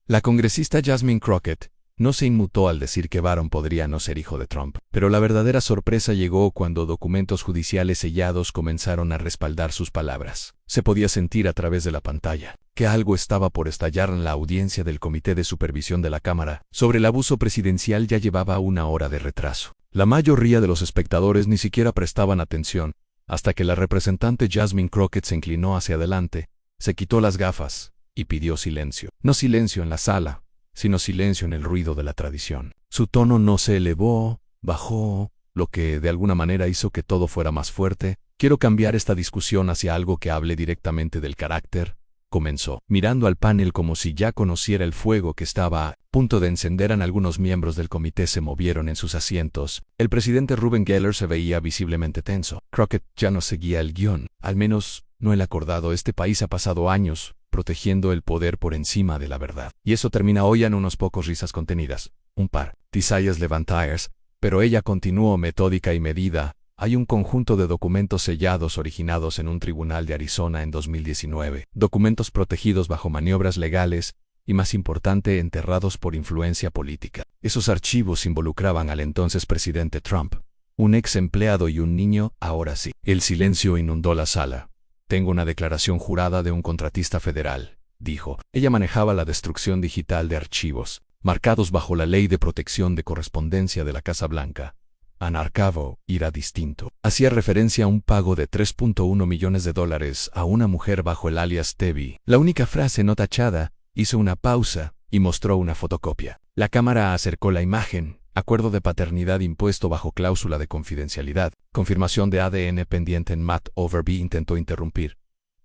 La congresista Jasmine Crockett no se inmutó al decir que Barron podría no ser hijo de Trump, pero la verdadera sorpresa llegó cuando documentos judiciales sellados comenzaron a respaldar sus palabras. Se podía sentir a través de la pantalla que algo estaba por estallar en la audiencia del Comité de Supervisión de la Cámara sobre el abuso presidencial. Ya llevaba una hora de retraso. La mayoría de los espectadores ni siquiera prestaban atención, hasta que la representante Jasmine Crockett se inclinó hacia adelante, se quitó las gafas y pidió silencio. No silencio en la sala, sino silencio en el ruido de la tradición. Su tono no se elevó, bajó, lo que de alguna manera hizo que todo fuera más fuerte. Quiero cambiar esta discusión hacia algo que hable directamente del carácter, comenzó, mirando al panel como si ya conociera el fuego que estaba a punto de encender. Algunos miembros del comité se movieron en sus asientos. El presidente Ruben Geller se veía visiblemente tenso. Crockett ya no seguía el guión, al menos no el acordado. Este país ha pasado años protegiendo el poder por encima de la verdad. Y eso termina hoy en unos pocos risas contenidas. Un par. Tisayas Levantaires, pero ella continuó metódica y medida. Hay un conjunto de documentos sellados originados en un tribunal de Arizona en 2019. Documentos protegidos bajo maniobras legales y, más importante, enterrados por influencia política. Esos archivos involucraban al entonces presidente Trump, un ex empleado y un niño. Ahora sí. El silencio inundó la sala. Tengo una declaración jurada de un contratista federal, dijo. Ella manejaba la destrucción digital de archivos, marcados bajo la Ley de Protección de Correspondencia de la Casa Blanca. Anarcavo era distinto. Hacía referencia a un pago de $3.1 millones a una mujer bajo el alias Tevi. La única frase no tachada. Hizo una pausa y mostró una fotocopia. La cámara acercó la imagen. Acuerdo de paternidad impuesto bajo cláusula de confidencialidad. Confirmación de ADN pendiente en Matt Overby intentó interrumpir.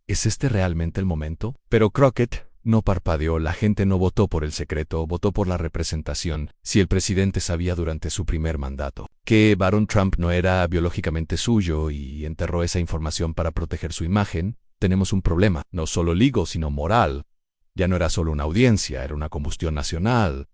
¿Es este realmente el momento? Pero Crockett no parpadeó. La gente no votó por el secreto, votó por la representación. Si el presidente sabía durante su primer mandato que Barron Trump no era biológicamente suyo y enterró esa información para proteger su imagen, tenemos un problema, no solo legal sino moral. Ya no era solo una audiencia, era una combustión nacional.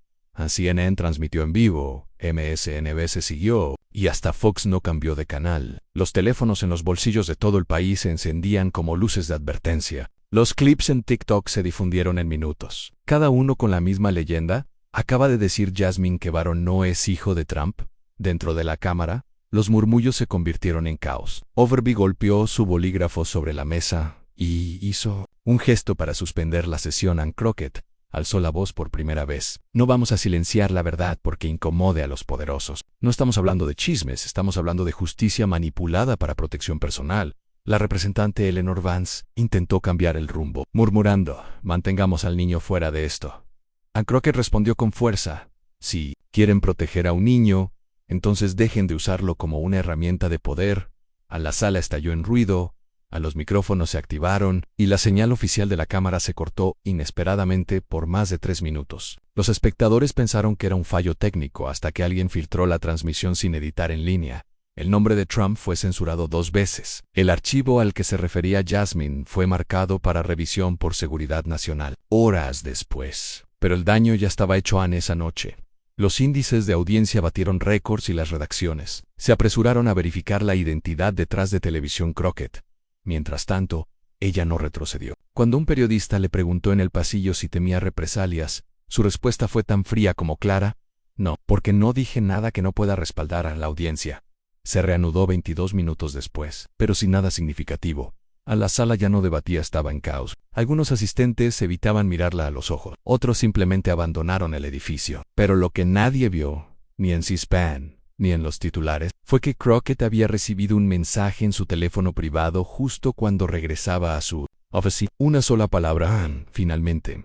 CNN transmitió en vivo, MSNBC siguió, y hasta Fox no cambió de canal. Los teléfonos en los bolsillos de todo el país se encendían como luces de advertencia. Los clips en TikTok se difundieron en minutos. Cada uno con la misma leyenda. ¿Acaba de decir Jasmine que Barron no es hijo de Trump? Dentro de la cámara, los murmullos se convirtieron en caos. Overby golpeó su bolígrafo sobre la mesa y hizo un gesto para suspender la sesión. Ann Crockett alzó la voz por primera vez. No vamos a silenciar la verdad porque incomode a los poderosos. No estamos hablando de chismes, estamos hablando de justicia manipulada para protección personal. La representante Eleanor Vance intentó cambiar el rumbo, murmurando, mantengamos al niño fuera de esto. Ann Crockett respondió con fuerza, si quieren proteger a un niño, entonces dejen de usarlo como una herramienta de poder. A la sala estalló en ruido. A los micrófonos se activaron y la señal oficial de la cámara se cortó inesperadamente por más de 3 minutos. Los espectadores pensaron que era un fallo técnico hasta que alguien filtró la transmisión sin editar en línea. El nombre de Trump fue censurado 2 veces. El archivo al que se refería Jasmine fue marcado para revisión por seguridad nacional. Horas después. Pero el daño ya estaba hecho. Esa noche. Los índices de audiencia batieron récords y las redacciones se apresuraron a verificar la identidad detrás de Televisión Crockett. Mientras tanto, ella no retrocedió. Cuando un periodista le preguntó en el pasillo si temía represalias, su respuesta fue tan fría como clara: no, porque no dije nada que no pueda respaldar a la audiencia. Se reanudó 22 minutos después, pero sin nada significativo. A la sala ya no debatía, estaba en caos. Algunos asistentes evitaban mirarla a los ojos, otros simplemente abandonaron el edificio. Pero lo que nadie vio, ni en C-SPAN, ni en los titulares, fue que Crockett había recibido un mensaje en su teléfono privado justo cuando regresaba a su office. Una sola palabra, finalmente.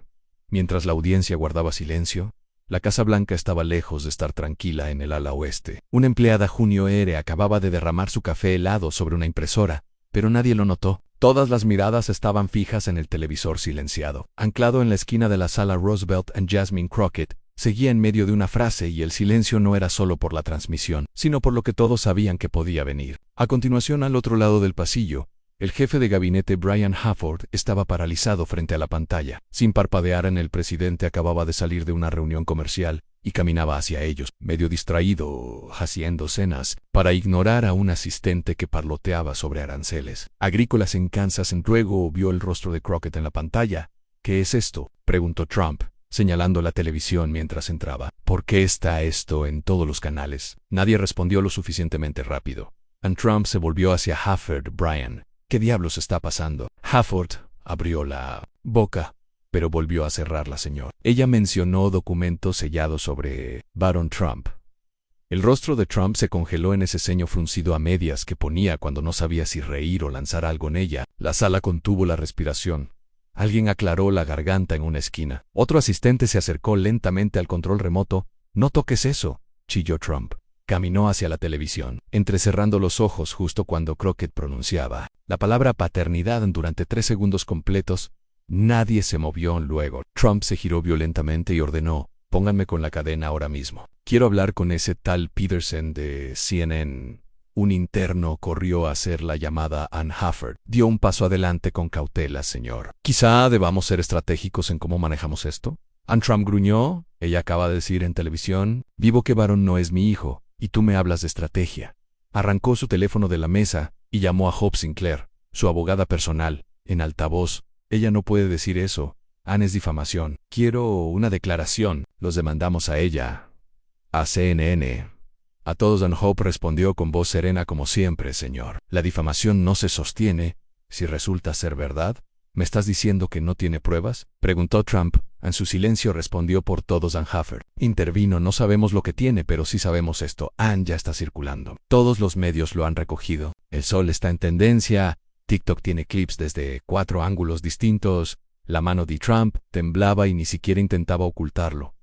Mientras la audiencia guardaba silencio, la Casa Blanca estaba lejos de estar tranquila en el ala oeste. Una empleada Junior acababa de derramar su café helado sobre una impresora, pero nadie lo notó. Todas las miradas estaban fijas en el televisor silenciado. Anclado en la esquina de la sala Roosevelt, Jasmine Crockett seguía en medio de una frase y el silencio no era solo por la transmisión, sino por lo que todos sabían que podía venir. A continuación, al otro lado del pasillo, el jefe de gabinete Brian Hafford estaba paralizado frente a la pantalla. Sin parpadear, el presidente acababa de salir de una reunión comercial y caminaba hacia ellos, medio distraído, haciendo cenas, para ignorar a un asistente que parloteaba sobre aranceles agrícolas en Kansas. Luego vio el rostro de Crockett en la pantalla. ¿Qué es esto?, preguntó Trump. señalando la televisión mientras entraba. ¿Por qué está esto en todos los canales? Nadie respondió lo suficientemente rápido. Trump se volvió hacia Hafford. Brian, ¿qué diablos está pasando? Hafford abrió la boca, pero volvió a cerrarla, señor. Ella mencionó documentos sellados sobre Barron Trump. El rostro de Trump se congeló en ese ceño fruncido a medias que ponía cuando no sabía si reír o lanzar algo en ella. La sala contuvo la respiración. Alguien aclaró la garganta en una esquina. Otro asistente se acercó lentamente al control remoto. «No toques eso», chilló Trump. Caminó hacia la televisión, entrecerrando los ojos justo cuando Crockett pronunciaba la palabra paternidad durante 3 segundos completos. Nadie se movió luego. Trump se giró violentamente y ordenó: «Pónganme con la cadena ahora mismo. Quiero hablar con ese tal Peterson de CNN». Un interno corrió a hacer la llamada a Ann Hafford. Dio un paso adelante con cautela, señor. «Quizá debamos ser estratégicos en cómo manejamos esto». Trump gruñó. Ella acaba de decir en televisión: «Vivo que Barron no es mi hijo, y tú me hablas de estrategia». Arrancó su teléfono de la mesa y llamó a Hope Sinclair, su abogada personal, en altavoz. «Ella no puede decir eso. Ann, es difamación. Quiero una declaración». «Los demandamos a ella». «A CNN». A todos. Hope respondió con voz serena como siempre: «Señor, la difamación no se sostiene si resulta ser verdad». «¿Me estás diciendo que no tiene pruebas?», preguntó Trump. En su silencio respondió por todos. Ann Hafford intervino: «No sabemos lo que tiene, pero sí sabemos esto. Ann ya está circulando. Todos los medios lo han recogido. El sol está en tendencia. TikTok tiene clips desde 4 ángulos distintos». La mano de Trump temblaba y ni siquiera intentaba ocultarlo.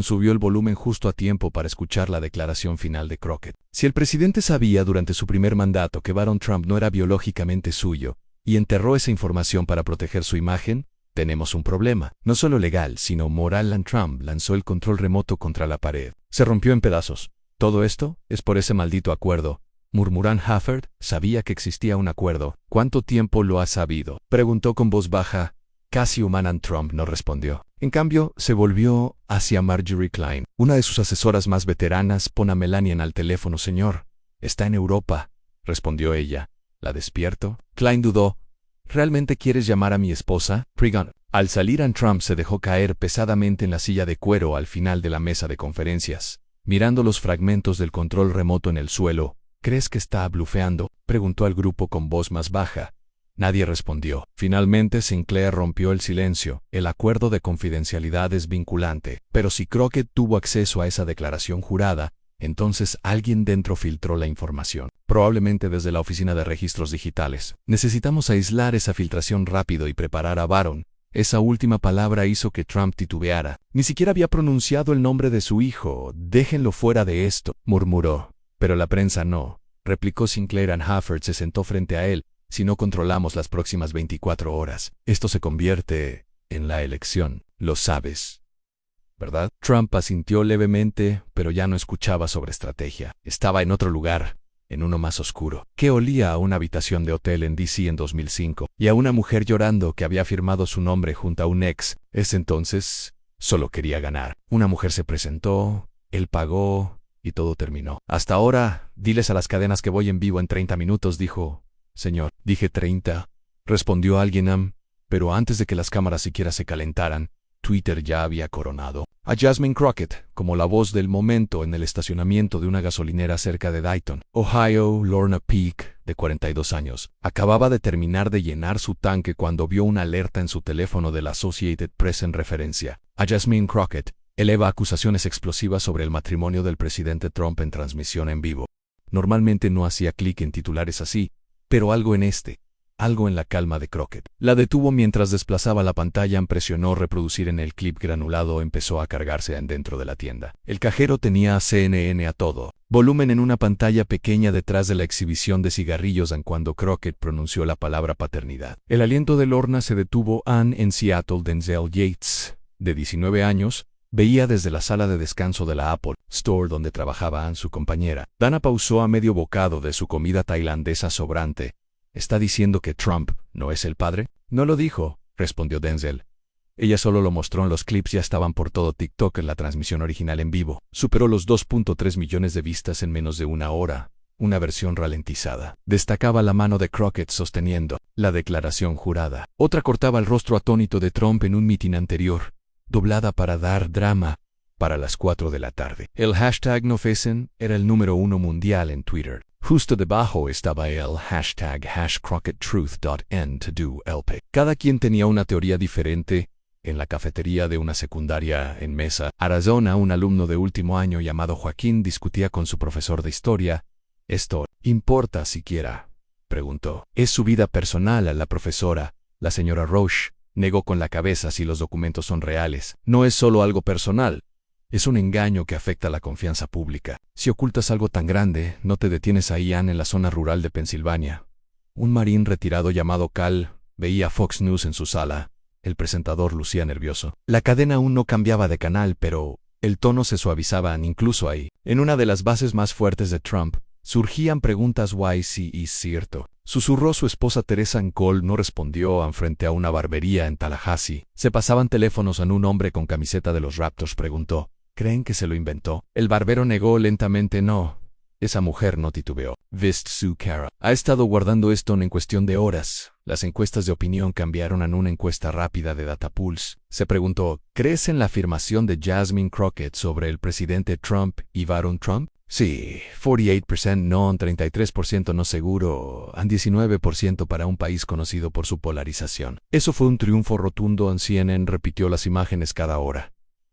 Subió el volumen justo a tiempo para escuchar la declaración final de Crockett. Si el presidente sabía durante su primer mandato que Barron Trump no era biológicamente suyo y enterró esa información para proteger su imagen, tenemos un problema. No solo legal, sino moral. Trump lanzó el control remoto contra la pared. Se rompió en pedazos. «Todo esto es por ese maldito acuerdo», murmuró Ann Hafford. «Sabía que existía un acuerdo». «¿Cuánto tiempo lo has sabido?», preguntó con voz baja, casi humana. Trump no respondió. En cambio, se volvió hacia Marjorie Klein, una de sus asesoras más veteranas. «Pon a Melania al teléfono, señor. Está en Europa», respondió ella. «¿La despierto?». Klein dudó. «¿Realmente quieres llamar a mi esposa?». «Pregun». Al salir, Trump se dejó caer pesadamente en la silla de cuero al final de la mesa de conferencias, mirando los fragmentos del control remoto en el suelo. «¿Crees que está blufeando?», preguntó al grupo con voz más baja. Nadie respondió. Finalmente Sinclair rompió el silencio. «El acuerdo de confidencialidad es vinculante, pero si Crockett tuvo acceso a esa declaración jurada, entonces alguien dentro filtró la información, probablemente desde la Oficina de Registros Digitales. Necesitamos aislar esa filtración rápido y preparar a Barron». Esa última palabra hizo que Trump titubeara. Ni siquiera había pronunciado el nombre de su hijo. «Déjenlo fuera de esto», murmuró. «Pero la prensa no», replicó Sinclair. Ann Hafford se sentó frente a él. «Si no controlamos las próximas 24 horas, esto se convierte en la elección. Lo sabes, ¿verdad?». Trump asintió levemente, pero ya no escuchaba sobre estrategia. Estaba en otro lugar, en uno más oscuro, que olía a una habitación de hotel en D.C. en 2005, y a una mujer llorando que había firmado su nombre junto a un ex. Ese entonces solo quería ganar. Una mujer se presentó, él pagó, y todo terminó. «Hasta ahora, diles a las cadenas que voy en vivo en 30 minutos», dijo. «Señor». «Dije 30», respondió alguien. Pero antes de que las cámaras siquiera se calentaran, Twitter ya había coronado a Jasmine Crockett como la voz del momento en el estacionamiento de una gasolinera cerca de Dayton, Ohio. Lorna Peake, de 42 años, acababa de terminar de llenar su tanque cuando vio una alerta en su teléfono de la Associated Press en referencia a Jasmine Crockett. Eleva acusaciones explosivas sobre el matrimonio del presidente Trump en transmisión en vivo. Normalmente no hacía clic en titulares así, pero algo en la calma de Crockett la detuvo mientras desplazaba la pantalla. Presionó reproducir en el clip granulado. Empezó a cargarse dentro de la tienda. El cajero tenía a CNN a todo volumen en una pantalla pequeña detrás de la exhibición de cigarrillos cuando Crockett pronunció la palabra paternidad. El aliento de Lorna se detuvo. Ann en Seattle. Denzel Yates, de 19 años, veía desde la sala de descanso de la Apple Store donde trabajaba Ann, su compañera. Dana pausó a medio bocado de su comida tailandesa sobrante. «¿Está diciendo que Trump no es el padre?». «No lo dijo», respondió Denzel. «Ella solo lo mostró en los clips. Ya estaban por todo TikTok. En la transmisión original en vivo superó los 2.3 millones de vistas en menos de una hora. Una versión ralentizada destacaba la mano de Crockett sosteniendo la declaración jurada. Otra cortaba el rostro atónito de Trump en un mitin anterior. doblada para dar drama, para las 4 de la tarde. El hashtag #NoFesen era el número 1 mundial en Twitter. Justo debajo estaba el hashtag #CrockettTruth.N2DoLP. Cada quien tenía una teoría diferente. En la cafetería de una secundaria en Mesa, Arizona, un alumno de último año llamado Joaquín discutía con su profesor de historia. ¿Esto importa siquiera?, preguntó. Es su vida personal. A la profesora, la señora Roche, negó con la cabeza. Si los documentos son reales, no es solo algo personal. Es un engaño que afecta la confianza pública. Si ocultas algo tan grande, no te detienes ahí. Ann, en la zona rural de Pensilvania. Un marín retirado llamado Cal veía Fox News en su sala. El presentador lucía nervioso. La cadena aún no cambiaba de canal, pero el tono se suavizaba incluso ahí. En una de las bases más fuertes de Trump, surgían preguntas. ¿Why si es cierto? Susurró su esposa Teresa. Cole no respondió. Frente a una barbería en Tallahassee, se pasaban teléfonos. Un hombre con camiseta de los Raptors preguntó: ¿creen que se lo inventó? El barbero negó lentamente. No. Esa mujer no titubeó. Vist su cara. Ha estado guardando esto en cuestión de horas. Las encuestas de opinión cambiaron. En una encuesta rápida de Datapulse, se preguntó: ¿crees en la afirmación de Jasmine Crockett sobre el presidente Trump y Barron Trump? Sí, 48% no, 33% no seguro, 19% para un país conocido por su polarización. Eso fue un triunfo rotundo. CNN repitió las imágenes cada hora.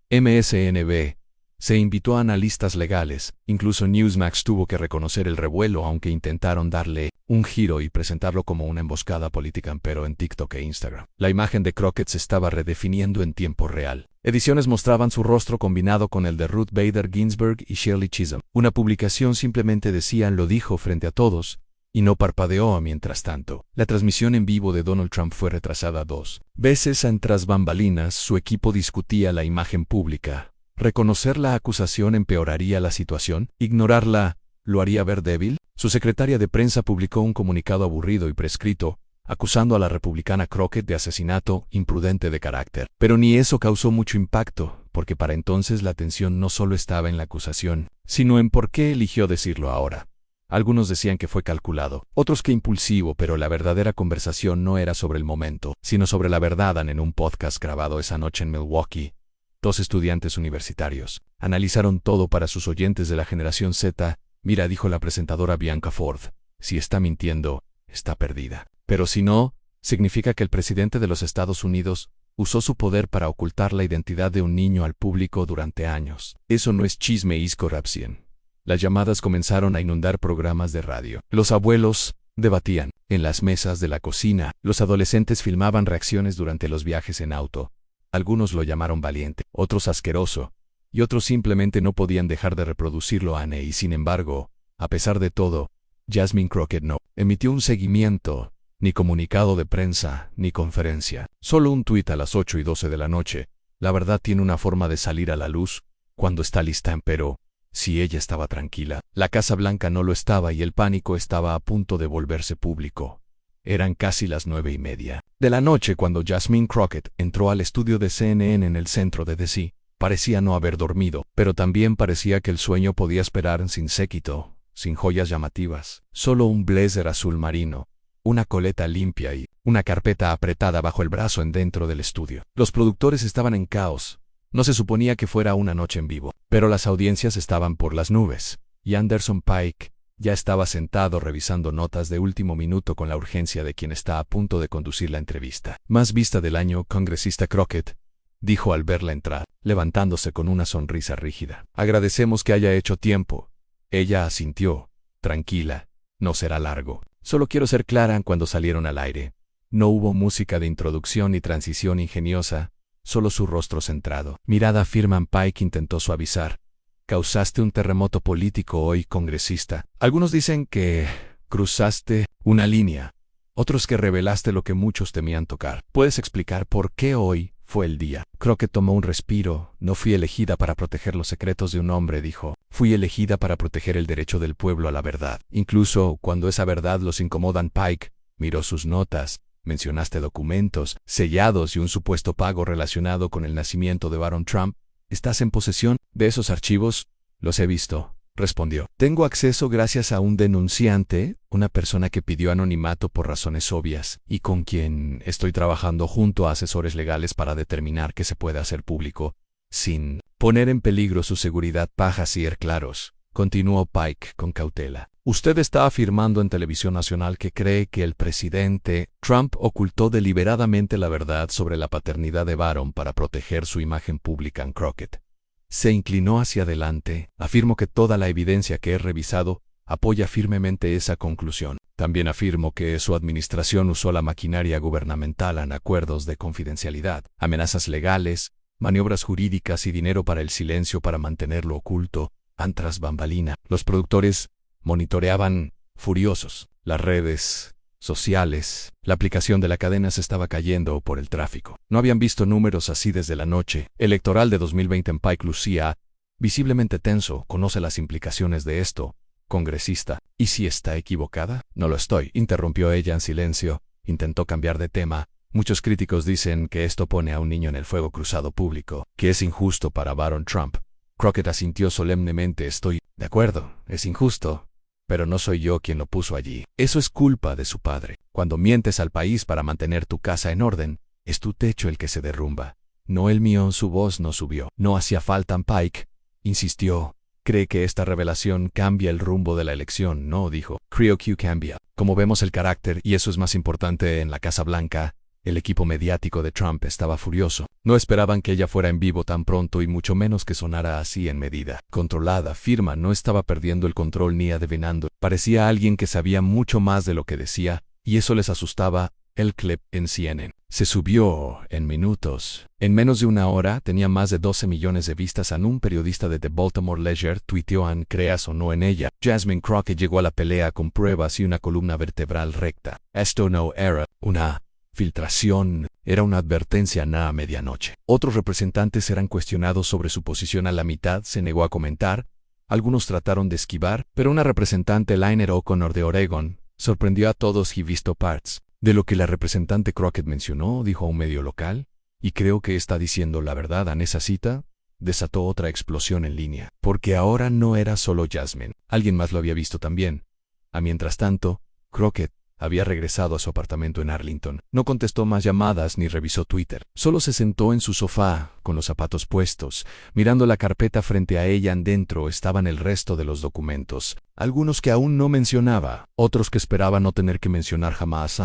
MSNBC se invitó a analistas legales. Incluso Newsmax tuvo que reconocer el revuelo, aunque intentaron darle un giro y presentarlo como una emboscada política. Pero en TikTok e Instagram, la imagen de Crockett se estaba redefiniendo en tiempo real. Ediciones mostraban su rostro combinado con el de Ruth Bader Ginsburg y Shirley Chisholm. Una publicación simplemente decía: lo dijo frente a todos, y no parpadeó. Mientras tanto, la transmisión en vivo de Donald Trump fue retrasada 2 veces. Tras bambalinas, su equipo discutía la imagen pública. ¿Reconocer la acusación empeoraría la situación? ¿Ignorarla lo haría ver débil? Su secretaria de prensa publicó un comunicado aburrido y prescrito, acusando a la republicana Crockett de asesinato imprudente de carácter. Pero ni eso causó mucho impacto, porque para entonces la atención no solo estaba en la acusación, sino en por qué eligió decirlo ahora. Algunos decían que fue calculado, otros que impulsivo, pero la verdadera conversación no era sobre el momento, sino sobre la verdad. En un podcast grabado esa noche en Milwaukee, 2 estudiantes universitarios analizaron todo para sus oyentes de la generación Z. Mira, dijo la presentadora Bianca Ford, si está mintiendo, está perdida. Pero si no, significa que el presidente de los Estados Unidos usó su poder para ocultar la identidad de un niño al público durante años. Eso no es chisme, es corrupción. Las llamadas comenzaron a inundar programas de radio. Los abuelos debatían en las mesas de la cocina. Los adolescentes filmaban reacciones durante los viajes en auto. Algunos lo llamaron valiente, otros asqueroso, y otros simplemente no podían dejar de reproducirlo. Anne, y sin embargo, a pesar de todo, Jasmine Crockett no emitió un seguimiento, ni comunicado de prensa, ni conferencia. Solo un tuit a las 8:12 de la noche. La verdad tiene una forma de salir a la luz cuando está lista. Pero si ella estaba tranquila, la Casa Blanca no lo estaba, y el pánico estaba a punto de volverse público. Eran casi las 9:30 de la noche cuando Jasmine Crockett entró al estudio de CNN en el centro de D.C. Parecía no haber dormido, pero también parecía que el sueño podía esperar, sin séquito, sin joyas llamativas. Solo un blazer azul marino, una coleta limpia y una carpeta apretada bajo el brazo dentro del estudio. Los productores estaban en caos. No se suponía que fuera una noche en vivo, pero las audiencias estaban por las nubes, y Anderson Paak ya estaba sentado revisando notas de último minuto con la urgencia de quien está a punto de conducir la entrevista más vista del año. Congresista Crockett, dijo al verla entrar, levantándose con una sonrisa rígida. Agradecemos que haya hecho tiempo. Ella asintió, tranquila. No será largo. Solo quiero ser clara. Cuando salieron al aire, no hubo música de introducción ni transición ingeniosa, solo su rostro centrado. Mirada firme. Paak intentó suavizar. Causaste un terremoto político hoy, congresista. Algunos dicen que cruzaste una línea, otros que revelaste lo que muchos temían tocar. ¿Puedes explicar por qué hoy fue el día? Crockett tomó un respiro. No fui elegida para proteger los secretos de un hombre, dijo. Fui elegida para proteger el derecho del pueblo a la verdad, incluso cuando esa verdad los incomoda. Paak miró sus notas. Mencionaste documentos sellados y un supuesto pago relacionado con el nacimiento de Barron Trump. ¿Estás en posesión de esos archivos? Los he visto. respondió. Tengo acceso gracias a un denunciante, una persona que pidió anonimato por razones obvias, y con quien estoy trabajando junto a asesores legales para determinar qué se puede hacer público, sin poner en peligro su seguridad. Para ser claros, continuó Pike con cautela. Usted está afirmando en televisión nacional que cree que el presidente Trump ocultó deliberadamente la verdad sobre la paternidad de Barron para proteger su imagen pública en Crockett. Se inclinó hacia adelante. Afirmo que toda la evidencia que he revisado apoya firmemente esa conclusión. También afirmo que su administración usó la maquinaria gubernamental en acuerdos de confidencialidad, amenazas legales, maniobras jurídicas y dinero para el silencio para mantenerlo oculto. Tras bambalina, los productores monitoreaban furiosos las redes sociales. La aplicación de la cadena se estaba cayendo por el tráfico. No habían visto números así desde la noche electoral de 2020 en Pike lucía visiblemente tenso. ¿Conoce las implicaciones de esto, congresista? ¿Y si está equivocada? No lo estoy, interrumpió ella en silencio. Intentó cambiar de tema. Muchos críticos dicen que esto pone a un niño en el fuego cruzado público, que es injusto para Barron Trump. Crockett asintió solemnemente. Estoy de acuerdo, es injusto. Pero no soy yo quien lo puso allí. Eso es culpa de su padre. Cuando mientes al país para mantener tu casa en orden, es tu techo el que se derrumba, no el mío. Su voz no subió. No hacía falta. Pike insistió. ¿Cree que esta revelación cambia el rumbo de la elección? No, dijo. Creo que cambia. Como vemos el carácter, y eso es más importante en la Casa Blanca. El equipo mediático de Trump estaba furioso. No esperaban que ella fuera en vivo tan pronto y mucho menos que sonara así en medida controlada, firme. No estaba perdiendo el control ni adivinando. Parecía alguien que sabía mucho más de lo que decía, y eso les asustaba. El clip en CNN se subió en minutos. En menos de una hora tenía más de 12 millones de vistas. Un periodista de The Baltimore Ledger tuiteó: creas o no en ella, Jasmine Crockett llegó a la pelea con pruebas y una columna vertebral recta. Esto no era una filtración, era una advertencia a medianoche. Otros representantes eran cuestionados sobre su posición. A la mitad se negó a comentar. Algunos trataron de esquivar, pero una representante, Liner O'Connor de Oregon, sorprendió a todos. He visto parts de lo que la representante Crockett mencionó, dijo a un medio local, y creo que está diciendo la verdad. En esa cita desató otra explosión en línea, porque ahora no era solo Jasmine, alguien más lo había visto también. Mientras tanto, Crockett había regresado a su apartamento en Arlington. No contestó más llamadas ni revisó Twitter. Solo se sentó en su sofá, con los zapatos puestos, mirando la carpeta frente a ella. Dentro estaban el resto de los documentos, algunos que aún no mencionaba, otros que esperaba no tener que mencionar jamás,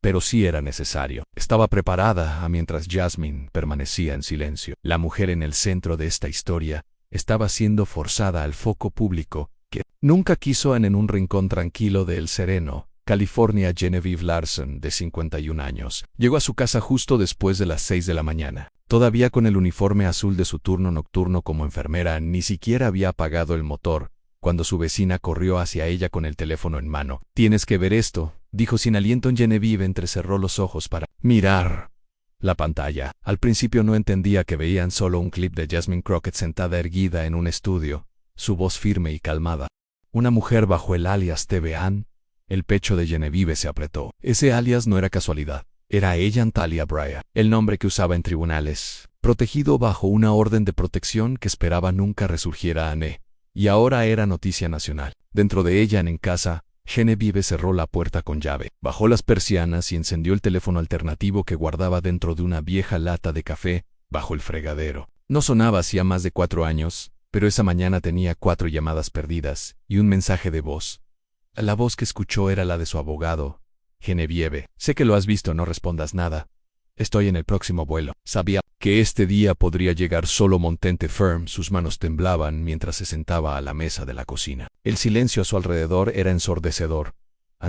pero sí era necesario. Estaba preparada mientras Jasmine permanecía en silencio. La mujer en el centro de esta historia estaba siendo forzada al foco público, que nunca quiso. En un rincón tranquilo de El Sereno, California, Genevieve Larson, de 51 años, llegó a su casa justo después de las 6 de la mañana. Todavía con el uniforme azul de su turno nocturno como enfermera, ni siquiera había apagado el motor, cuando su vecina corrió hacia ella con el teléfono en mano. Tienes que ver esto, dijo sin aliento. Genevieve entrecerró los ojos para mirar la pantalla. Al principio no entendía que veían solo un clip de Jasmine Crockett sentada erguida en un estudio, su voz firme y calmada. Una mujer bajo el alias TVAN. El pecho de Genevieve se apretó. Ese alias no era casualidad. Era ella, Talia Bryant, el nombre que usaba en tribunales, protegido bajo una orden de protección que esperaba nunca resurgiera y ahora era noticia nacional. Dentro de ella, en casa, Genevieve cerró la puerta con llave, bajó las persianas y encendió el teléfono alternativo que guardaba dentro de una vieja lata de café bajo el fregadero. No sonaba hacía más de 4 años, pero esa mañana tenía 4 llamadas perdidas y un mensaje de voz. La voz que escuchó era la de su abogado. Genevieve, sé que lo has visto, no respondas nada. Estoy en el próximo vuelo. Sabía que este día podría llegar solo montante firm. Sus manos temblaban mientras se sentaba a la mesa de la cocina. El silencio a su alrededor era ensordecedor.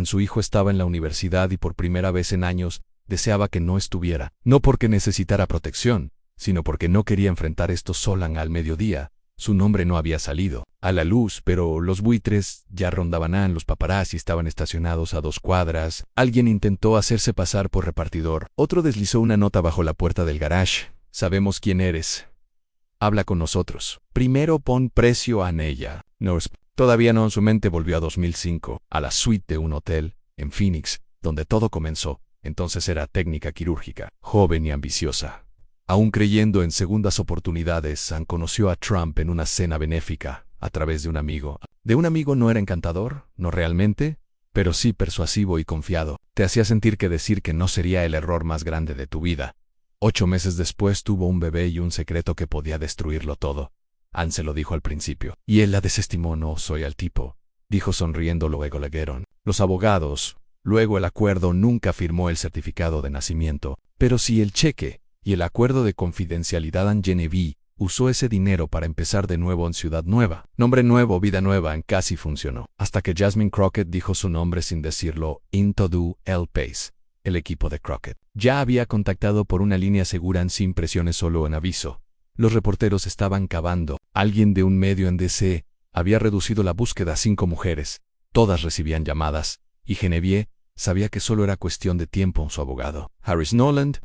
Su hijo estaba en la universidad y por primera vez en años deseaba que no estuviera. No porque necesitara protección, sino porque no quería enfrentar esto sola al mediodía. Su nombre no había salido a la luz, pero los buitres ya rondaban. Los paparazzi estaban estacionados a 2 cuadras. Alguien intentó hacerse pasar por repartidor. Otro deslizó una nota bajo la puerta del garage. Sabemos quién eres. Habla con nosotros. Primero pon precio a ella. No, todavía no. Su mente volvió a 2005, a la suite de un hotel en Phoenix, donde todo comenzó. Entonces era técnica quirúrgica, joven y ambiciosa. Aún creyendo en segundas oportunidades, conoció a Trump en una cena benéfica. a través de un amigo. ¿De un amigo no era encantador? No realmente, pero sí persuasivo y confiado. Te hacía sentir que decir que no sería el error más grande de tu vida. 8 meses después tuvo un bebé y un secreto que podía destruirlo todo. Ann se lo dijo al principio, y él la desestimó. No soy el tipo, dijo sonriendo. Luego leyeron los abogados. Luego el acuerdo. Nunca firmó el certificado de nacimiento, pero sí el cheque y el acuerdo de confidencialidad. Ann Genevieve usó ese dinero para empezar de nuevo en Ciudad Nueva. Nombre nuevo, vida nueva. Casi funcionó. Hasta que Jasmine Crockett dijo su nombre sin decirlo. Into el Pace. El equipo de Crockett ya había contactado por una línea segura sin presiones, solo en aviso. Los reporteros estaban cavando. Alguien de un medio en DC había reducido la búsqueda a 5 mujeres. Todas recibían llamadas, y Genevieve sabía que solo era cuestión de tiempo. Su abogado, Harris Noland,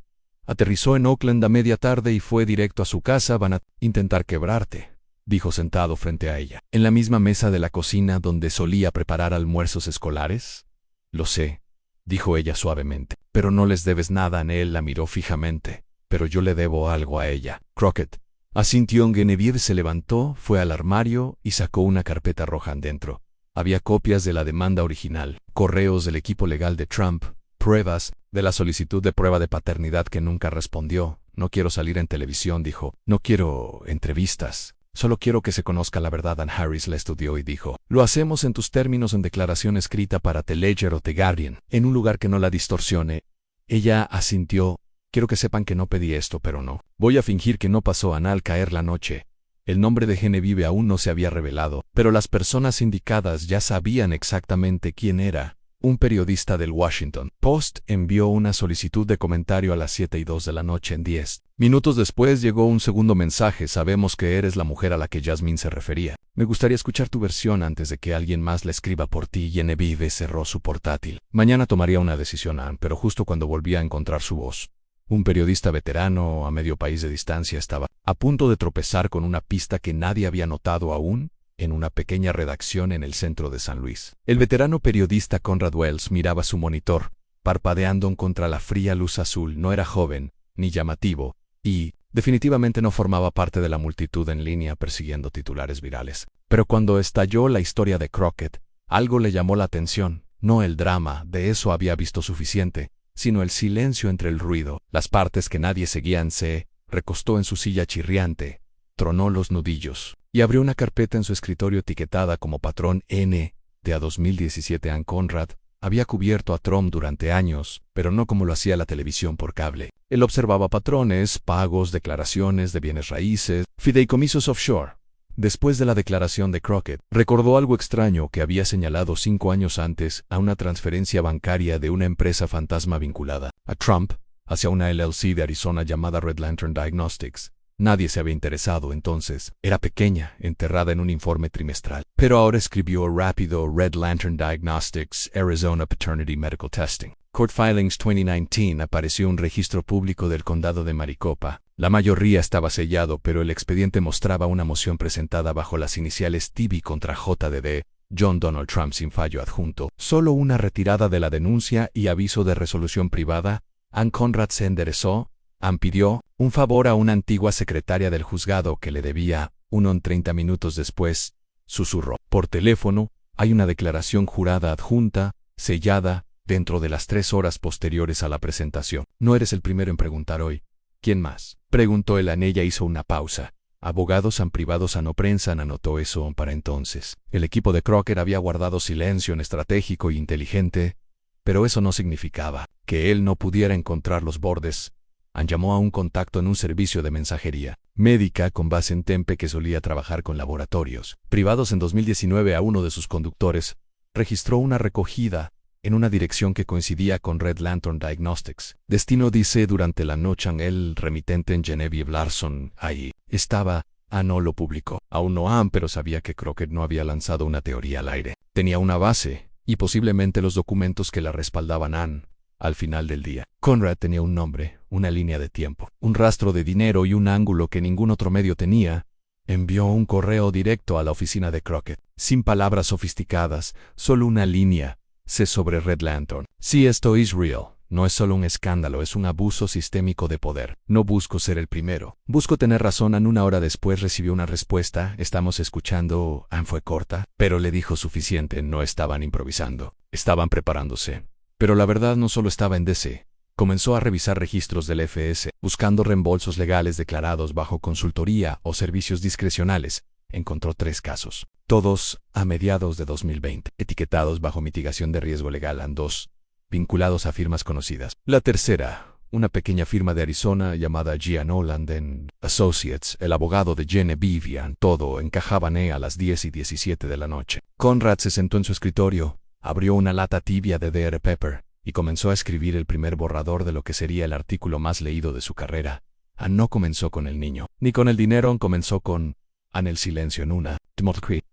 aterrizó en Oakland a media tarde y fue directo a su casa. Van a intentar quebrarte, dijo sentado frente a ella, en la misma mesa de la cocina donde solía preparar almuerzos escolares. Lo sé, dijo ella suavemente, pero no les debes nada. Él la miró fijamente. Pero yo le debo algo a ella. Crockett asintió. Genevieve se levantó, fue al armario y sacó una carpeta roja. Dentro había copias de la demanda original, correos del equipo legal de Trump, pruebas de la solicitud de prueba de paternidad que nunca respondió. No quiero salir en televisión, dijo. No quiero entrevistas. Solo quiero que se conozca la verdad. Ann Harris la estudió y dijo, lo hacemos en tus términos, en declaración escrita para The Ledger o The Guardian, en un lugar que no la distorsione. Ella asintió. Quiero que sepan que no pedí esto, pero no. Voy a fingir que no pasó. Al caer la noche, el nombre de Genevieve aún no se había revelado, pero las personas indicadas ya sabían exactamente quién era. Un periodista del Washington Post envió una solicitud de comentario a las 7:02 de la noche. En 10 minutos después llegó un segundo mensaje. Sabemos que eres la mujer a la que Jasmine se refería. Me gustaría escuchar tu versión antes de que alguien más la escriba por ti. Genevieve cerró su portátil. Mañana tomaría una decisión, Ann, pero justo cuando volvía a encontrar su voz. Un periodista veterano a medio país de distancia estaba a punto de tropezar con una pista que nadie había notado aún, en una pequeña redacción en el centro de San Luis. El veterano periodista Conrad Wells miraba su monitor, parpadeando contra la fría luz azul. No era joven, ni llamativo, y definitivamente no formaba parte de la multitud en línea persiguiendo titulares virales. Pero cuando estalló la historia de Crockett, algo le llamó la atención. No el drama, de eso había visto suficiente, sino el silencio entre el ruido, las partes que nadie seguía. Se recostó en su silla chirriante, tronó los nudillos y abrió una carpeta en su escritorio etiquetada como patrón N de a 2017. Ann Conrad había cubierto a Trump durante años, pero no como lo hacía la televisión por cable. Él observaba patrones, pagos, declaraciones de bienes raíces, fideicomisos offshore. Después de la declaración de Crockett, recordó algo extraño que había señalado 5 años antes a una transferencia bancaria de una empresa fantasma vinculada a Trump hacia una LLC de Arizona llamada Red Lantern Diagnostics. Nadie se había interesado entonces. Era pequeña, enterrada en un informe trimestral. Pero ahora escribió rápido: Red Lantern Diagnostics, Arizona Paternity Medical Testing. Court Filings 2019. Apareció un registro público del condado de Maricopa. La mayoría estaba sellado, pero el expediente mostraba una moción presentada bajo las iniciales TB contra JDD, John Donald Trump, sin fallo adjunto. Solo una retirada de la denuncia y aviso de resolución privada. Ann Conrad se enderezó. Ann pidió un favor a una antigua secretaria del juzgado que le debía uno. 30 minutos después, susurró por teléfono: hay una declaración jurada adjunta, sellada, dentro de las 3 horas posteriores a la presentación. No eres el primero en preguntar hoy. ¿Quién más?, preguntó él. Ella hizo una pausa. Abogados han privados a no prensa. Anotó eso para entonces. El equipo de Crockett había guardado silencio en estratégico e inteligente, pero eso no significaba que él no pudiera encontrar los bordes. Ann llamó a un contacto en un servicio de mensajería médica con base en Tempe que solía trabajar con laboratorios privados. En 2019 a uno de sus conductores registró una recogida en una dirección que coincidía con Red Lantern Diagnostics. Destino dice durante la noche. El remitente en Genevieve Larson. Ahí estaba. No lo publicó. Aún no pero sabía que Crockett no había lanzado una teoría al aire. Tenía una base, y posiblemente los documentos que la respaldaban. Ann, al final del día, Conrad tenía un nombre, una línea de tiempo, un rastro de dinero y un ángulo que ningún otro medio tenía. Envió un correo directo a la oficina de Crockett, sin palabras sofisticadas, solo una línea: sé sobre Red Lantern. Si esto es real, No es solo un escándalo, es un abuso sistémico de poder. No busco ser el primero. Busco tener razón. Una hora después recibió una respuesta. Estamos escuchando. Fue corta, pero le dijo suficiente. No estaban improvisando. Estaban preparándose. Pero la verdad no solo estaba en DC. Comenzó a revisar registros del FS, buscando reembolsos legales declarados bajo consultoría o servicios discrecionales. Encontró 3 casos, todos a mediados de 2020, etiquetados bajo mitigación de riesgo legal, 2 vinculados a firmas conocidas. La tercera, una pequeña firma de Arizona llamada Gian Holland & Associates, el abogado de Genevieve. Todo encajaba a las 10:17 de la noche. Conrad se sentó en su escritorio, abrió una lata tibia de Dr. Pepper y comenzó a escribir el primer borrador de lo que sería el artículo más leído de su carrera. No comenzó con el niño, ni con el dinero, comenzó con el silencio en una.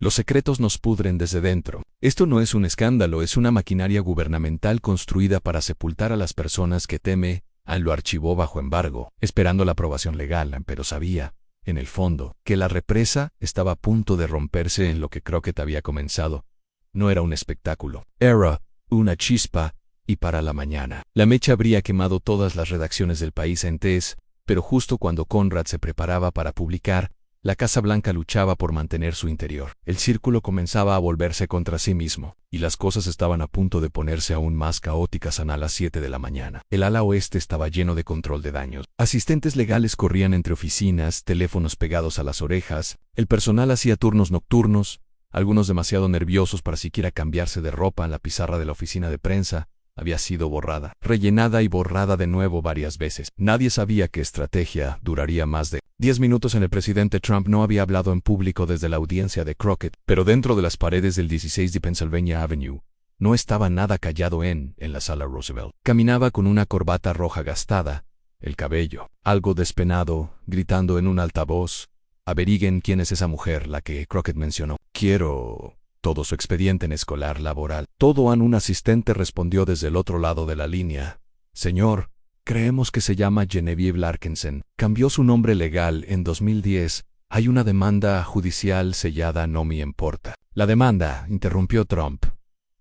Los secretos nos pudren desde dentro. Esto no es un escándalo, es una maquinaria gubernamental construida para sepultar a las personas que teme. Lo archivó bajo embargo, esperando la aprobación legal, pero sabía, en el fondo, que la represa estaba a punto de romperse en lo que Crockett había comenzado. No era un espectáculo, era una chispa, y para la mañana. La mecha habría quemado todas las redacciones del país entés, pero justo cuando Conrad se preparaba para publicar, la Casa Blanca luchaba por mantener su interior. El círculo comenzaba a volverse contra sí mismo, y las cosas estaban a punto de ponerse aún más caóticas a las 7 de la mañana. El ala oeste estaba lleno de control de daños. Asistentes legales corrían entre oficinas, teléfonos pegados a las orejas, el personal hacía turnos nocturnos, algunos demasiado nerviosos para siquiera cambiarse de ropa. La pizarra de la oficina de prensa había sido borrada, rellenada y borrada de nuevo varias veces. Nadie sabía qué estrategia duraría más de 10 minutos. El presidente Trump no había hablado en público desde la audiencia de Crockett, pero dentro de las paredes del 16 de Pennsylvania Avenue, no estaba nada callado en la sala Roosevelt. Caminaba con una corbata roja gastada, el cabello algo despeinado, gritando en un altavoz: averigüen quién es esa mujer, la que Crockett mencionó. Quiero todo su expediente en escolar laboral. Todo. Un asistente respondió desde el otro lado de la línea: señor, creemos que se llama Genevieve Larkinson. Cambió su nombre legal en 2010. Hay una demanda judicial sellada. No me importa la demanda, interrumpió Trump.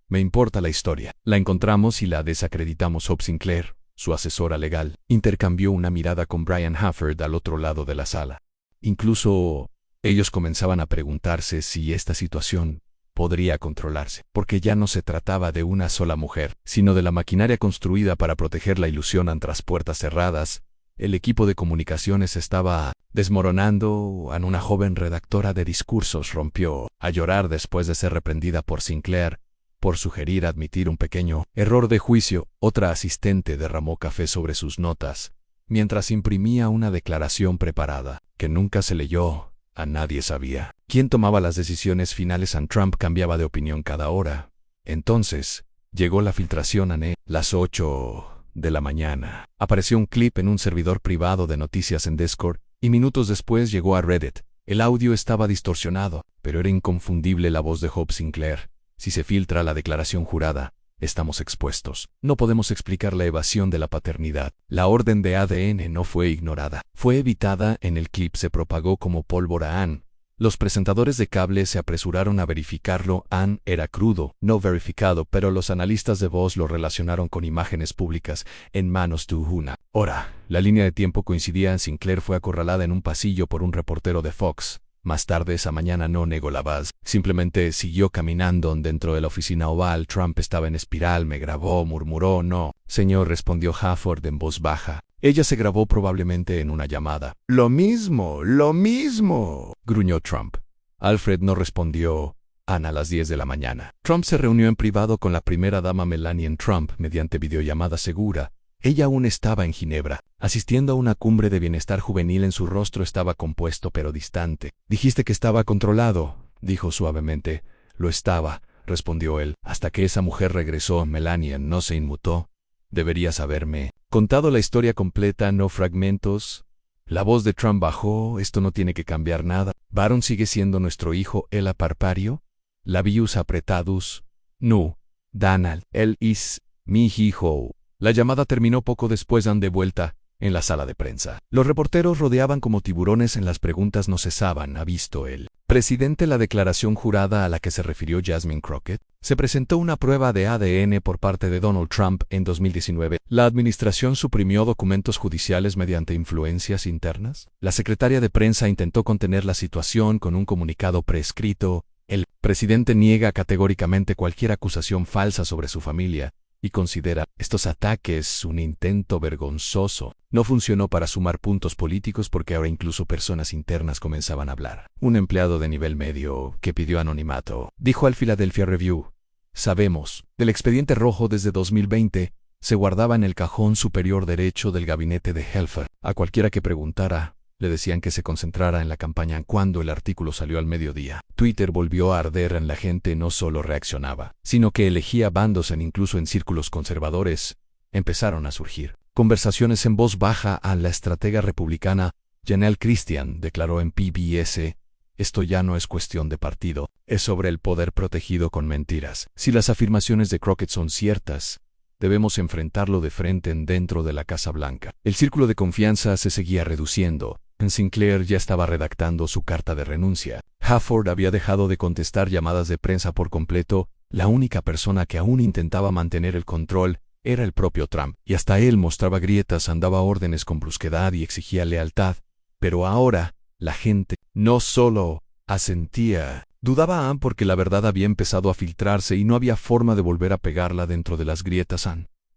Me importa la historia. La encontramos y la desacreditamos. Hope Sinclair, su asesora legal, intercambió una mirada con Brian Hafford al otro lado de la sala. Incluso ellos comenzaban a preguntarse si esta situación podría controlarse, porque ya no se trataba de una sola mujer, sino de la maquinaria construida para proteger la ilusión tras puertas cerradas. El equipo de comunicaciones estaba desmoronando. Una joven redactora de discursos rompió a llorar después de ser reprendida por Sinclair por sugerir admitir un pequeño error de juicio. Otra asistente derramó café sobre sus notas mientras imprimía una declaración preparada que nunca se leyó. Nadie sabía quién tomaba las decisiones finales. Trump cambiaba de opinión cada hora. Entonces llegó la filtración a las 8 de la mañana. Apareció un clip en un servidor privado de noticias en Discord, y minutos después llegó a Reddit. El audio estaba distorsionado, pero era inconfundible la voz de Hope Sinclair. Si se filtra la declaración jurada, estamos expuestos. No podemos explicar la evasión de la paternidad. La orden de ADN no fue ignorada. Fue evitada. En el clip se propagó como pólvora. Los presentadores de cable se apresuraron a verificarlo. Era crudo, no verificado, pero los analistas de voz lo relacionaron con imágenes públicas en manos de una hora. La línea de tiempo coincidía. Sinclair fue acorralada en un pasillo por un reportero de Fox. Más tarde esa mañana no negó la voz, simplemente siguió caminando dentro de la oficina oval. Trump estaba en espiral. Me grabó, murmuró. No, señor, respondió Hafford en voz baja. Ella se grabó probablemente en una llamada. Lo mismo, gruñó Trump. Alfred no respondió. A las 10 de la mañana. Trump se reunió en privado con la primera dama Melania Trump mediante videollamada segura. Ella aún estaba en Ginebra, asistiendo a una cumbre de bienestar juvenil. En su rostro estaba compuesto pero distante. Dijiste que estaba controlado, dijo suavemente. Lo estaba, respondió él, hasta que esa mujer regresó. Melania no se inmutó. Deberías haberme contado la historia completa, no fragmentos. La voz de Trump bajó. Esto no tiene que cambiar nada. Baron sigue siendo nuestro hijo. ¿El aparpario? Labios apretados. No, Donald, él es mi hijo. La llamada terminó poco después. De vuelta en la sala de prensa. Los reporteros rodeaban como tiburones. En las preguntas no cesaban. ¿Ha visto él Presidente, la declaración jurada a la que se refirió Jasmine Crockett, se presentó una prueba de ADN por parte de Donald Trump en 2019. ¿La administración suprimió documentos judiciales mediante influencias internas? La secretaria de prensa intentó contener la situación con un comunicado preescrito. El presidente niega categóricamente cualquier acusación falsa sobre su familia y considera estos ataques un intento vergonzoso. No funcionó para sumar puntos políticos porque ahora incluso personas internas comenzaban a hablar. Un empleado de nivel medio, que pidió anonimato, dijo al Philadelphia Review: "Sabemos, del expediente rojo desde 2020, se guardaba en el cajón superior derecho del gabinete de Helfer. A cualquiera que preguntara, le decían que se concentrara en la campaña". Cuando el artículo salió al mediodía, Twitter volvió a arder en la gente. No solo reaccionaba, sino que elegía bandos incluso en círculos conservadores. Empezaron a surgir conversaciones en voz baja. A la estratega republicana Janelle Christian declaró en PBS: "Esto ya no es cuestión de partido, es sobre el poder protegido con mentiras. Si las afirmaciones de Crockett son ciertas, debemos enfrentarlo de frente dentro de la Casa Blanca". El círculo de confianza se seguía reduciendo. Sinclair ya estaba redactando su carta de renuncia. Hafford había dejado de contestar llamadas de prensa por completo. La única persona que aún intentaba mantener el control era el propio Trump, y hasta él mostraba grietas, daba órdenes con brusquedad y exigía lealtad. Pero ahora, la gente no solo asentía, dudaba porque la verdad había empezado a filtrarse y no había forma de volver a pegarla dentro de las grietas.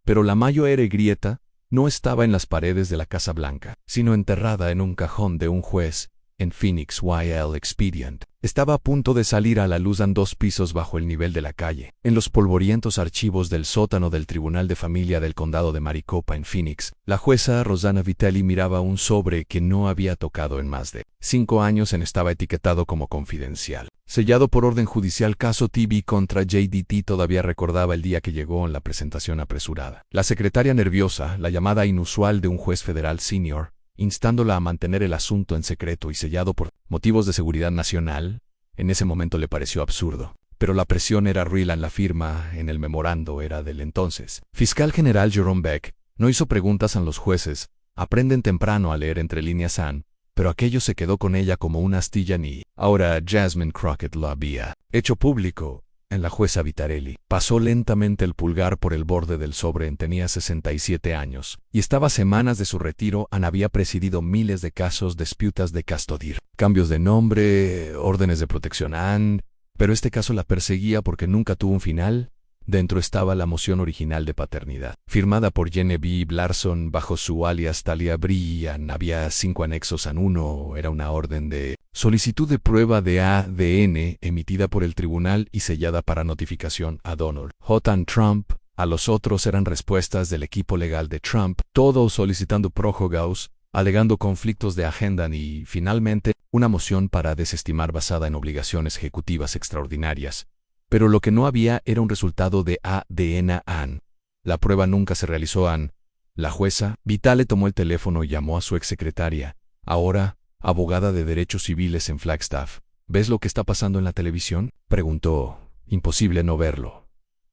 Pero la mayor grieta no estaba en las paredes de la Casa Blanca, sino enterrada en un cajón de un juez en Phoenix. El expedient estaba a punto de salir a la luz. 2 pisos bajo el nivel de la calle, en los polvorientos archivos del sótano del Tribunal de Familia del Condado de Maricopa en Phoenix, la jueza Rosanna Vitelli miraba un sobre que no había tocado en más de 5 años. Estaba etiquetado como confidencial, sellado por orden judicial. Caso TV contra JDT. Todavía recordaba el día que llegó en la presentación apresurada. La secretaria nerviosa, la llamada inusual de un juez federal senior, instándola a mantener el asunto en secreto y sellado por motivos de seguridad nacional. En ese momento le pareció absurdo, pero la presión era real. La firma en el memorando era del entonces fiscal general Jerome Beck. No hizo preguntas a los jueces. Aprenden temprano a leer entre líneas, pero aquello se quedó con ella como una astilla. Ni ahora Jasmine Crockett lo había hecho público. En la jueza Vitarelli pasó lentamente el pulgar por el borde del sobre. Tenía 67 años y estaba semanas de su retiro. Había presidido miles de casos, disputas de custodia, cambios de nombre, órdenes de protección, pero este caso la perseguía porque nunca tuvo un final. Dentro estaba la moción original de paternidad, firmada por Genevieve Larson bajo su alias Talia Brian. Había 5 anexos. Uno era una orden de solicitud de prueba de ADN emitida por el tribunal y sellada para notificación a Donald J. Trump. A los otros eran respuestas del equipo legal de Trump, todos solicitando prórrogas, alegando conflictos de agenda, y finalmente una moción para desestimar basada en obligaciones ejecutivas extraordinarias. Pero lo que no había era un resultado de ADN. La prueba nunca se realizó. La jueza Vitale tomó el teléfono y llamó a su exsecretaria, ahora abogada de derechos civiles en Flagstaff. ¿Ves lo que está pasando en la televisión?, preguntó. Imposible no verlo,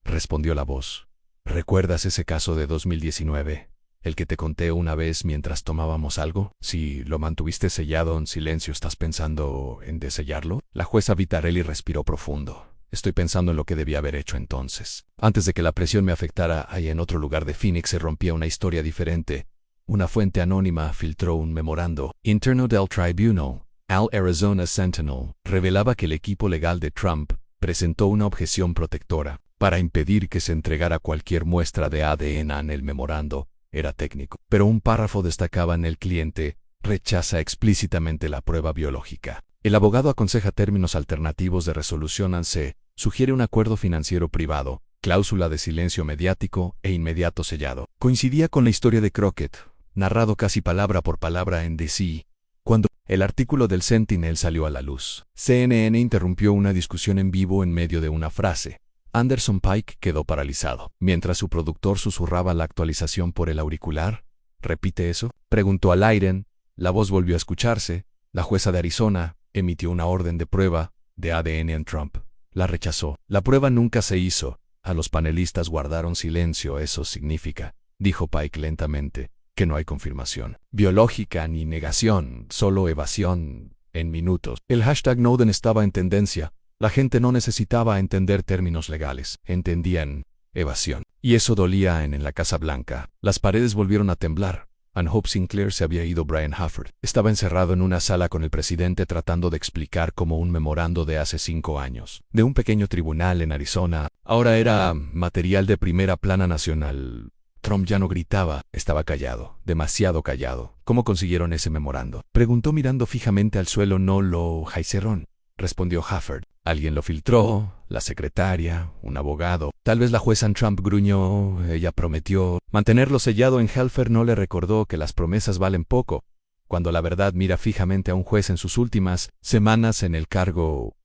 respondió la voz. ¿Recuerdas ese caso de 2019? ¿El que te conté una vez mientras tomábamos algo? Si lo mantuviste sellado en silencio, ¿estás pensando en desellarlo? La jueza Vitarelli respiró profundo. Estoy pensando en lo que debía haber hecho entonces. Antes de que la presión me afectara, ahí en otro lugar de Phoenix se rompía una historia diferente. Una fuente anónima filtró un memorando interno del Tribunal. Al Arizona Sentinel revelaba que el equipo legal de Trump presentó una objeción protectora para impedir que se entregara cualquier muestra de ADN. En el memorando era técnico, pero un párrafo destacaba: en el cliente rechaza explícitamente la prueba biológica. El abogado aconseja términos alternativos de resolución. Se sugiere un acuerdo financiero privado, cláusula de silencio mediático e inmediato sellado. Coincidía con la historia de Crockett, narrado casi palabra por palabra en DC. Cuando el artículo del Sentinel salió a la luz, CNN interrumpió una discusión en vivo en medio de una frase. Anderson Pike quedó paralizado, mientras su productor susurraba la actualización por el auricular. ¿Repite eso?, preguntó al aire. La voz volvió a escucharse. La jueza de Arizona emitió una orden de prueba de ADN en Trump. La rechazó. La prueba nunca se hizo. A los panelistas guardaron silencio. Eso significa, dijo Pike lentamente, que no hay confirmación biológica ni negación, solo evasión. en minutos. El hashtag Snowden estaba en tendencia. La gente no necesitaba entender términos legales. Entendían evasión. Y eso dolía en la Casa Blanca. Las paredes volvieron a temblar. Ann Hope Sinclair se había ido. Brian Hufford estaba encerrado en una sala con el presidente tratando de explicar cómo un memorando de hace 5 años, de un pequeño tribunal en Arizona, ahora era material de primera plana nacional. Trump ya no gritaba, estaba callado, demasiado callado. ¿Cómo consiguieron ese memorando?, preguntó mirando fijamente al suelo. No lo hicieron, respondió Hufford. Alguien lo filtró, la secretaria, un abogado, tal vez la jueza. Trump gruñó. Ella prometió mantenerlo sellado. En Helfer no le recordó que las promesas valen poco. Cuando la verdad mira fijamente a un juez en sus últimas semanas en el cargo,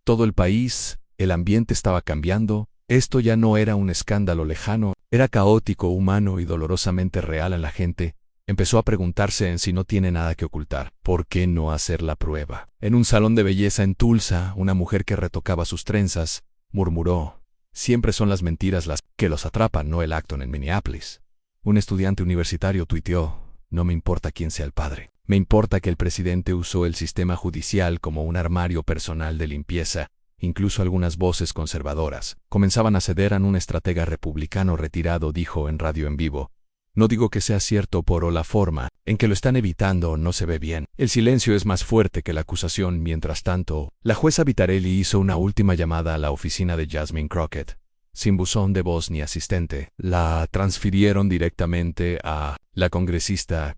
todo el país, el ambiente estaba cambiando. Esto ya no era un escándalo lejano, era caótico, humano y dolorosamente real. En la gente empezó a preguntarse en si no tiene nada que ocultar. ¿Por qué no hacer la prueba? En un salón de belleza en Tulsa, una mujer que retocaba sus trenzas murmuró: siempre son las mentiras las que los atrapan, no el acto. En Minneapolis, un estudiante universitario tuiteó: no me importa quién sea el padre. Me importa que el presidente usó el sistema judicial como un armario personal de limpieza. Incluso algunas voces conservadoras comenzaban a ceder. A un estratega republicano retirado dijo en radio en vivo: no digo que sea cierto, pero la forma en que lo están evitando no se ve bien. El silencio es más fuerte que la acusación. Mientras tanto, la jueza Vitarelli hizo una última llamada a la oficina de Jasmine Crockett. Sin buzón de voz ni asistente, la transfirieron directamente a la congresista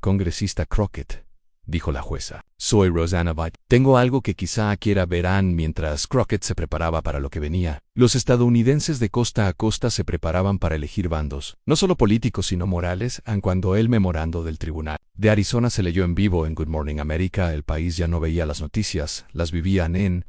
Crockett, dijo la jueza. Soy Rosanna Bite. Tengo algo que quizá quiera verán. Mientras Crockett se preparaba para lo que venía, los estadounidenses de costa a costa se preparaban para elegir bandos, no solo políticos sino morales. Cuando el memorando del tribunal de Arizona se leyó en vivo en Good Morning America, el país ya no veía las noticias, las vivían en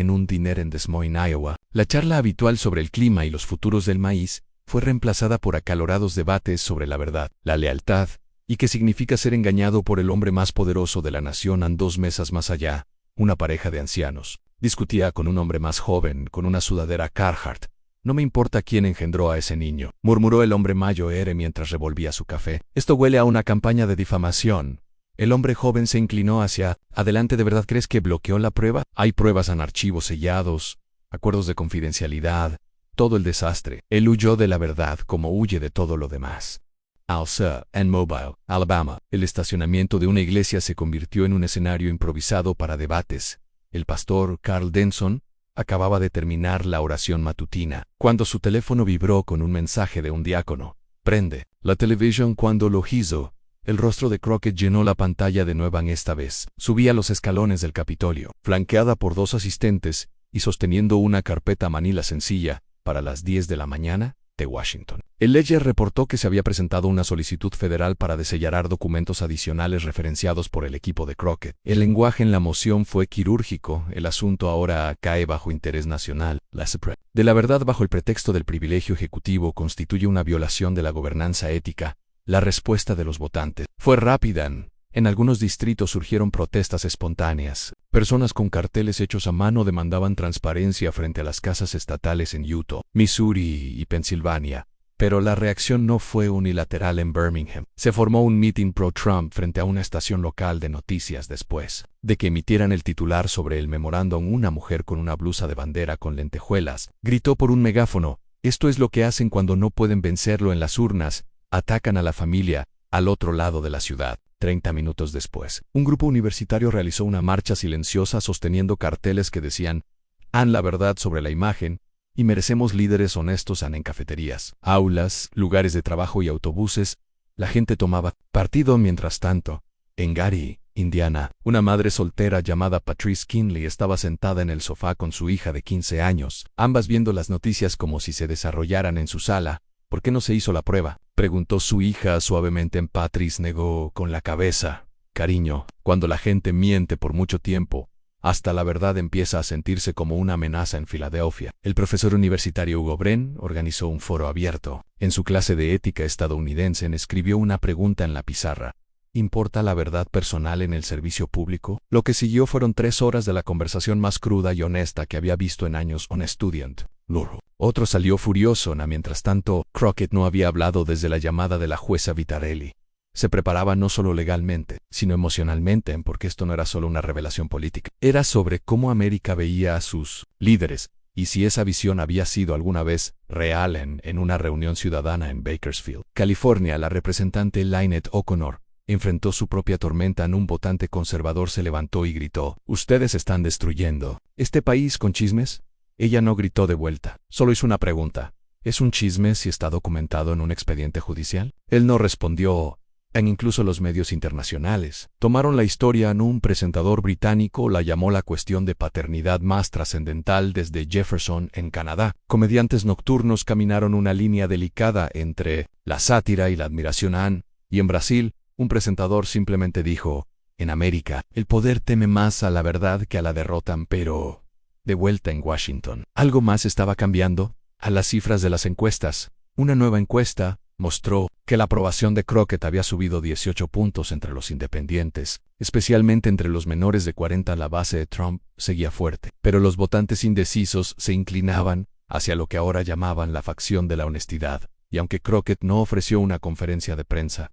un diner en Des Moines, Iowa. La charla habitual sobre el clima y los futuros del maíz fue reemplazada por acalorados debates sobre la verdad, la lealtad, y qué significa ser engañado por el hombre más poderoso de la nación. En 2 mesas más allá, una pareja de ancianos discutía con un hombre más joven, con una sudadera Carhartt. No me importa quién engendró a ese niño, murmuró el hombre mayor mientras revolvía su café. Esto huele a una campaña de difamación. El hombre joven se inclinó hacia adelante. ¿De verdad crees que bloqueó la prueba? Hay pruebas en archivos sellados, acuerdos de confidencialidad, todo el desastre. Él huyó de la verdad como huye de todo lo demás. Alsa, en Mobile, Alabama, el estacionamiento de una iglesia se convirtió en un escenario improvisado para debates. El pastor Carl Denson acababa de terminar la oración matutina cuando su teléfono vibró con un mensaje de un diácono. Prende la televisión. Cuando lo hizo, el rostro de Crockett llenó la pantalla de nuevo. Esta vez subía los escalones del Capitolio, flanqueada por 2 asistentes y sosteniendo una carpeta manila sencilla para las 10 de la mañana de Washington. El Ledger reportó que se había presentado una solicitud federal para desellarar documentos adicionales referenciados por el equipo de Crockett. El lenguaje en la moción fue quirúrgico. El asunto ahora cae bajo interés nacional. La de la verdad bajo el pretexto del privilegio ejecutivo constituye una violación de la gobernanza ética. La respuesta de los votantes fue rápida. En algunos distritos surgieron protestas espontáneas. Personas con carteles hechos a mano demandaban transparencia frente a las casas estatales en Utah, Missouri y Pensilvania. Pero la reacción no fue unilateral. En Birmingham se formó un meeting pro-Trump frente a una estación local de noticias. Después de que emitieran el titular sobre el memorándum, una mujer con una blusa de bandera con lentejuelas gritó por un megáfono: esto es lo que hacen cuando no pueden vencerlo en las urnas, atacan a la familia, al otro lado de la ciudad. 30 minutos después, un grupo universitario realizó una marcha silenciosa sosteniendo carteles que decían: «Han la verdad sobre la imagen y merecemos líderes honestos». En cafeterías, aulas, lugares de trabajo y autobuses, la gente tomaba partido. Mientras tanto, en Gary, Indiana, una madre soltera llamada Patrice Kinley estaba sentada en el sofá con su hija de 15 años, ambas viendo las noticias como si se desarrollaran en su sala. «¿Por qué no se hizo la prueba?», preguntó su hija suavemente. Patrice negó con la cabeza. «Cariño, cuando la gente miente por mucho tiempo, hasta la verdad empieza a sentirse como una amenaza». En Filadelfia, el profesor universitario Hugo Bren organizó un foro abierto. En su clase de ética estadounidense escribió una pregunta en la pizarra: ¿importa la verdad personal en el servicio público? Lo que siguió fueron 3 horas de la conversación más cruda y honesta que había visto en años. Un student. Luro. Otro salió furioso. Mientras tanto, Crockett no había hablado desde la llamada de la jueza Vitarelli. Se preparaba no solo legalmente, sino emocionalmente, porque esto no era solo una revelación política. Era sobre cómo América veía a sus líderes, y si esa visión había sido alguna vez real en una reunión ciudadana en Bakersfield, California. La representante Lynette O'Connor enfrentó su propia tormenta. Un votante conservador se levantó y gritó: «Ustedes están destruyendo este país con chismes». Ella no gritó de vuelta, solo hizo una pregunta: ¿es un chisme si está documentado en un expediente judicial? Él no respondió. Incluso los medios internacionales tomaron la historia. Un presentador británico la llamó la cuestión de paternidad más trascendental desde Jefferson en Canadá. Comediantes nocturnos caminaron una línea delicada entre la sátira y la admiración. Y en Brasil, un presentador simplemente dijo: «En América, el poder teme más a la verdad que a la derrota». Pero, de vuelta en Washington, algo más estaba cambiando. A las cifras de las encuestas, una nueva encuesta mostró que la aprobación de Crockett había subido 18 puntos entre los independientes, especialmente entre los menores de 40. La base de Trump seguía fuerte, pero los votantes indecisos se inclinaban hacia lo que ahora llamaban la facción de la honestidad. Y aunque Crockett no ofreció una conferencia de prensa,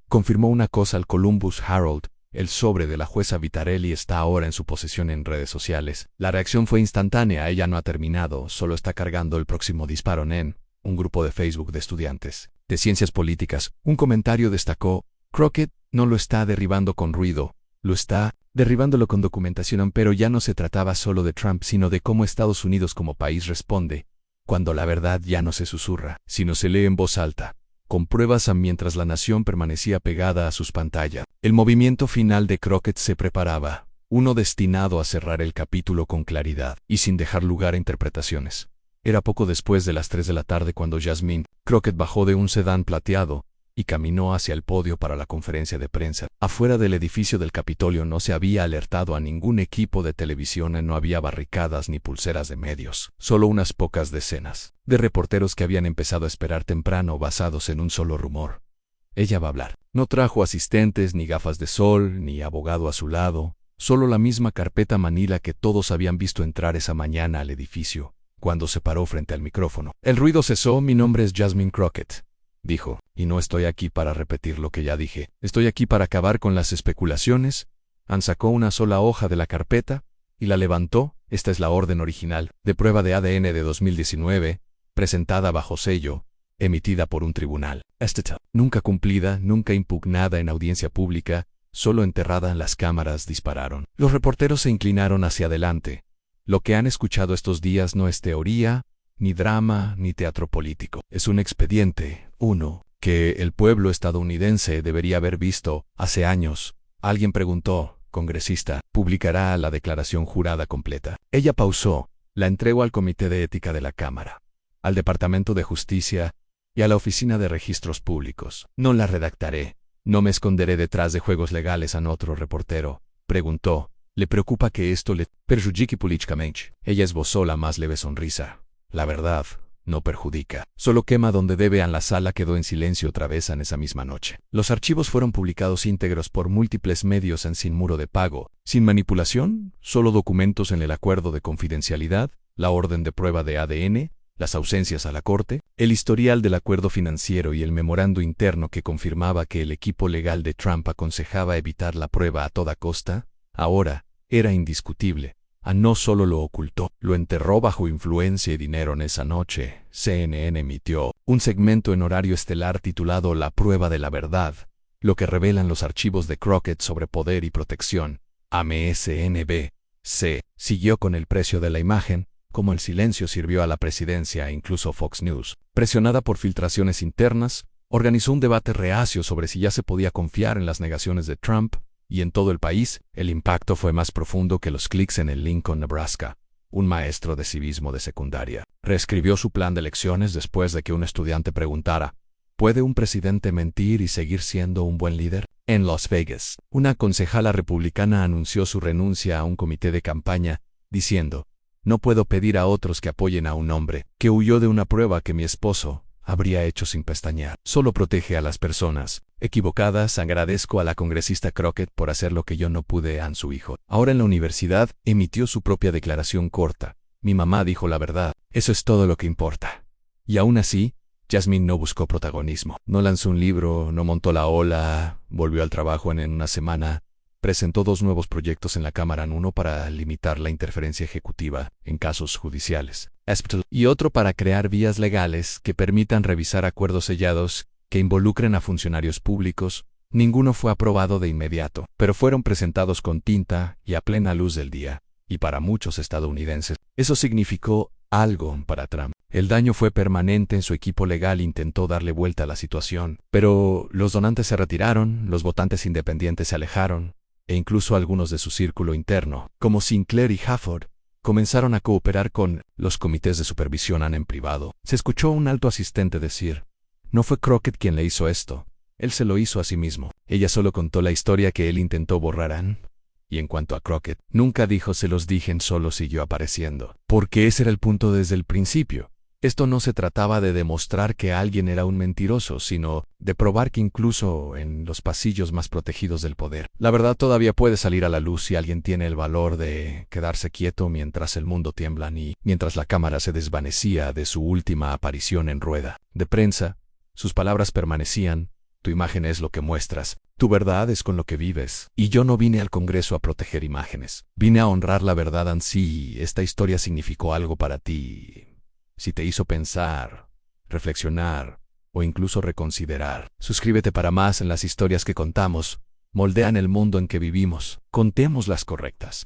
confirmó una cosa al Columbus Herald: el sobre de la jueza Vitarelli está ahora en su posesión en redes sociales. La reacción fue instantánea. Ella no ha terminado, solo está cargando el próximo disparo. En un grupo de Facebook de estudiantes de ciencias políticas, un comentario destacó: «Crockett no lo está derribando con ruido, lo está derribándolo con documentación». Pero ya no se trataba solo de Trump, sino de cómo Estados Unidos como país responde cuando la verdad ya no se susurra, sino se lee en voz alta, con pruebas. Mientras la nación permanecía pegada a sus pantallas, el movimiento final de Crockett se preparaba, uno destinado a cerrar el capítulo con claridad y sin dejar lugar a interpretaciones. Era poco después de las 3 de la tarde cuando Jasmine Crockett bajó de un sedán plateado y caminó hacia el podio para la conferencia de prensa. Afuera del edificio del Capitolio no se había alertado a ningún equipo de televisión. No había barricadas ni pulseras de medios, solo unas pocas decenas de reporteros que habían empezado a esperar temprano, basados en un solo rumor: ella va a hablar. No trajo asistentes, ni gafas de sol, ni abogado a su lado, solo la misma carpeta manila que todos habían visto entrar esa mañana al edificio. Cuando se paró frente al micrófono, el ruido cesó. «Mi nombre es Jasmine Crockett», dijo, «y no estoy aquí para repetir lo que ya dije. Estoy aquí para acabar con las especulaciones». Sacó una sola hoja de la carpeta y la levantó. «Esta es la orden original de prueba de ADN de 2019, presentada bajo sello, emitida por un tribunal. Nunca cumplida, nunca impugnada en audiencia pública, solo enterrada en las cámaras». Dispararon. Los reporteros se inclinaron hacia adelante. Lo que han escuchado estos días no es teoría, ni drama, ni teatro político. Es un expediente, uno que el pueblo estadounidense debería haber visto hace años. Alguien preguntó: «Congresista, ¿publicará la declaración jurada completa?». Ella pausó. «La entrego al Comité de Ética de la Cámara, al Departamento de Justicia y a la Oficina de Registros Públicos. No la redactaré. No me esconderé detrás de juegos legales». Otro reportero preguntó: «¿Le preocupa que esto le perjudique políticamente?». Ella esbozó la más leve sonrisa. «La verdad, no perjudica. Solo quema donde debe». La sala quedó en silencio otra vez en esa misma noche. Los archivos fueron publicados íntegros por múltiples medios sin muro de pago, sin manipulación, solo documentos en el acuerdo de confidencialidad, la orden de prueba de ADN, las ausencias a la corte, el historial del acuerdo financiero y el memorando interno que confirmaba que el equipo legal de Trump aconsejaba evitar la prueba a toda costa. Ahora era indiscutible. No solo lo ocultó, lo enterró bajo influencia y dinero. En esa noche, CNN emitió un segmento en horario estelar titulado «La prueba de la verdad», lo que revelan los archivos de Crockett sobre poder y protección. MSNBC siguió con el precio de la imagen, como el silencio sirvió a la presidencia. Incluso Fox News, presionada por filtraciones internas, organizó un debate reacio sobre si ya se podía confiar en las negaciones de Trump. Y en todo el país, el impacto fue más profundo que los clics en el Lincoln, Nebraska. Un maestro de civismo de secundaria reescribió su plan de elecciones después de que un estudiante preguntara: ¿puede un presidente mentir y seguir siendo un buen líder? En Las Vegas, una concejala republicana anunció su renuncia a un comité de campaña, diciendo: «No puedo pedir a otros que apoyen a un hombre que huyó de una prueba que mi esposo habría hecho sin pestañear. Solo protege a las personas equivocadas». Agradezco a la congresista Crockett por hacer lo que yo no pude. Su hijo, ahora en la universidad, emitió su propia declaración corta. «Mi mamá dijo la verdad. Eso es todo lo que importa». Y aún así, Jasmine no buscó protagonismo. No lanzó un libro, no montó la ola, volvió al trabajo en una semana. Presentó 2 nuevos proyectos en la Cámara, uno para limitar la interferencia ejecutiva en casos judiciales, y otro para crear vías legales que permitan revisar acuerdos sellados que involucren a funcionarios públicos. Ninguno fue aprobado de inmediato, pero fueron presentados con tinta y a plena luz del día, y para muchos estadounidenses, eso significó algo para Trump. El daño fue permanente, su equipo legal intentó darle vuelta a la situación, pero los donantes se retiraron, los votantes independientes se alejaron, e incluso algunos de su círculo interno, como Sinclair y Hafford, comenzaron a cooperar con los comités de supervisión en privado. Se escuchó un alto asistente decir: «No fue Crockett quien le hizo esto, él se lo hizo a sí mismo». Ella solo contó la historia que él intentó borrar. Y en cuanto a Crockett, nunca dijo «se los dije», solo siguió apareciendo. Porque ese era el punto desde el principio. Esto no se trataba de demostrar que alguien era un mentiroso, sino de probar que incluso en los pasillos más protegidos del poder, la verdad todavía puede salir a la luz si alguien tiene el valor de quedarse quieto mientras el mundo tiembla y mientras la cámara se desvanecía de su última aparición en rueda de prensa. Sus palabras permanecían: «Tu imagen es lo que muestras, tu verdad es con lo que vives». Y yo no vine al Congreso a proteger imágenes. Vine a honrar la verdad en sí. Esta historia significó algo para ti. Si te hizo pensar, reflexionar o incluso reconsiderar, suscríbete para más. En las historias que contamos moldean el mundo en que vivimos. Contemos las correctas.